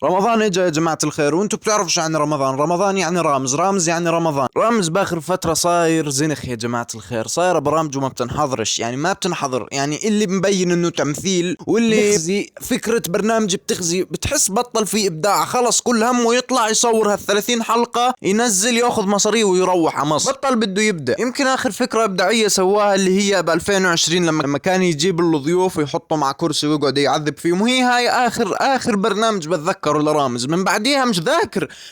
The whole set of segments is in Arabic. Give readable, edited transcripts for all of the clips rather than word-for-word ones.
رمضان اجا يا جماعة الخير، وانتم بتعرفوا شو يعني رمضان. رمضان يعني رامز، رامز يعني رمضان. رامز باخر فترة صاير زنخ يا جماعة الخير، صاير برامجه ما بتنحضرش، يعني ما بتنحضر، يعني اللي مبين انه تمثيل واللي بتخزي فكرة برنامج بتخزي، بتحس بطل في ابداع، خلص كل همه يطلع يصور هال30 حلقة، ينزل ياخذ مصاريه ويروح على مصر، بطل بده يبدع. يمكن اخر فكرة ابداعية سواها اللي هي ب 2020 لما كان يجيب الضيوف ويحطهم مع كرسي ويقعد يعذب فيهم، وهي هاي اخر برنامج بتذكر لرامز. من بعديها مش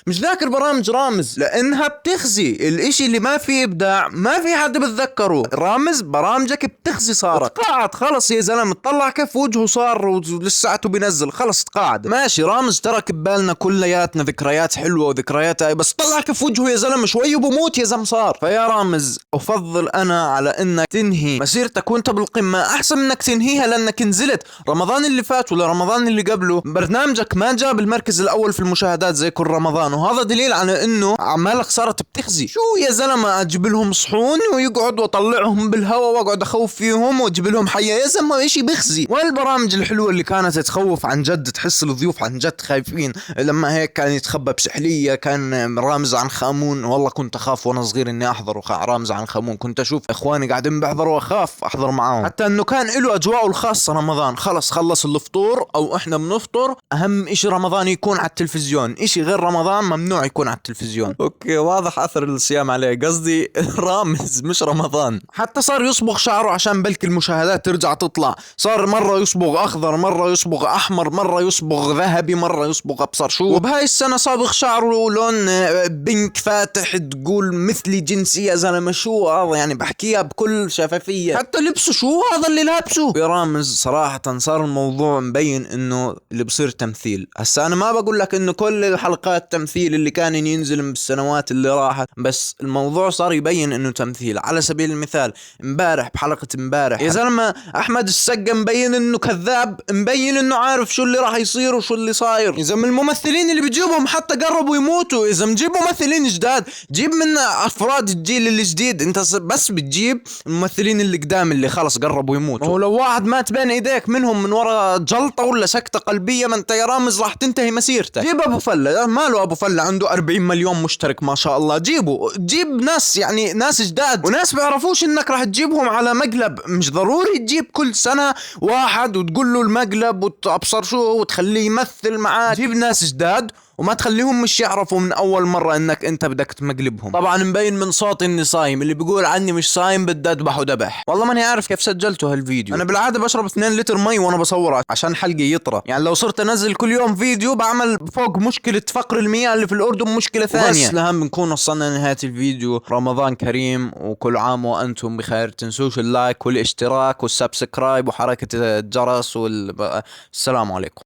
ذاكر برامج رامز، لانها بتخزي الاشي اللي ما في ابداع، ما في حد بتذكره. رامز برامجك بتخزي، صارت تقاعد خلص يا زلمه، طلع كيف وجهه صار ولساته بينزل، خلص تقاعد. ماشي رامز ترك ببالنا كلياتنا ذكريات حلوه وذكريات هاي، بس طلع كيف وجهه يا زلمه، شوي وبموت يا زلمه صار. فيا رامز افضل انا على انك تنهي مسيرتك وانت بالقمه احسن من انك تنهيها لانك نزلت رمضان اللي فات ولا رمضان اللي قبله برنامجك ما جاب المركز الاول في المشاهدات زي كل رمضان، وهذا دليل على انه اعمالك صارت بتخزي. شو يا زلمه، اجيب لهم صحون ويقعد واطلعهم بالهواء واقعد اخوف فيهم واجيب لهم حياه، يا زلمه اشي بخزي. والبرامج الحلوه اللي كانت تخوف عن جد، تحس الضيوف عن جد خايفين، لما هيك كان يتخبى بسحليه، كان رامز عن خامون، والله كنت اخاف وانا صغير اني احضر رامز عن خامون، كنت اشوف اخواني قاعدين بيحضروا اخاف احضر معاهم، حتى انه كان له اجواءه الخاصه. رمضان خلص الفطور او احنا بنفطر، اهم اشي رمضان يكون على التلفزيون، اشي غير رمضان ممنوع يكون على التلفزيون. اوكي واضح اثر الصيام عليه، قصدي رامز مش رمضان. حتى صار يصبغ شعره عشان بلكي المشاهدات ترجع تطلع، صار مرة يصبغ اخضر، مرة يصبغ احمر، مرة يصبغ ذهبي، مرة يصبغ ابصر شو. وبهاي السنة صابغ شعره لون بينك فاتح، تقول مثلي جنسي يا زلمة، شو هذا يعني، بحكيها بكل شفافية. حتى لبسه شو هذا اللي لابسه يا رامز، صراحة صار الموضوع مبين انه اللي بصير تمثيل. هسا انا ما بقول لك انه كل الحلقات تمثيل اللي كان ينزل بالسنوات اللي راحت، بس الموضوع صار يبين انه تمثيل. على سبيل المثال امبارح بحلقة امبارح يا زلمة احمد السقا مبين انه كذاب، مبين انه عارف شو اللي راح يصير وشو اللي صاير. اذا من الممثلين اللي بيجيبهم حتى قربوا يموتوا، اذا مجيب ممثلين جداد جيب من افراد الجيل الجديد، انت بس بتجيب الممثلين اللي قدام اللي خلص قربوا يموتوا. هو لو واحد مات بين ايديك منهم من ورا جلطة ولا سكتة قلبية، ما انت يا رامز راح تنتهي مسيرتك. جيب ابو فلة، ماله ابو فلة عنده 40 مليون مشترك ما شاء الله، جيب ناس، يعني ناس جداد وناس بيعرفوش انك راح تجيبهم على مقلب. مش ضروري تجيب كل سنة واحد وتقول له المقلب وتبصر شو وتخليه يمثل معاك. جيب ناس جداد وما تخليهم مش يعرفوا من اول مرة انك انت بدك تمقلبهم. طبعا مبين من صوتي اني صايم، اللي بيقول عني مش صايم بدي اذبح ودبح. والله ماني عارف كيف سجلته هالفيديو، انا بالعادة بشرب 2 لتر مي وانا بصور عشان حلقي يطرى، يعني لو صرت انزل كل يوم فيديو بعمل فوق مشكلة فقر المياه اللي في الاردن مشكلة ثانية. بس لهم بنكون وصلنا لنهاية الفيديو. رمضان كريم وكل عام وانتم بخير، تنسوش اللايك والاشتراك والسبسكرايب وحركة الجرس السلام عليكم.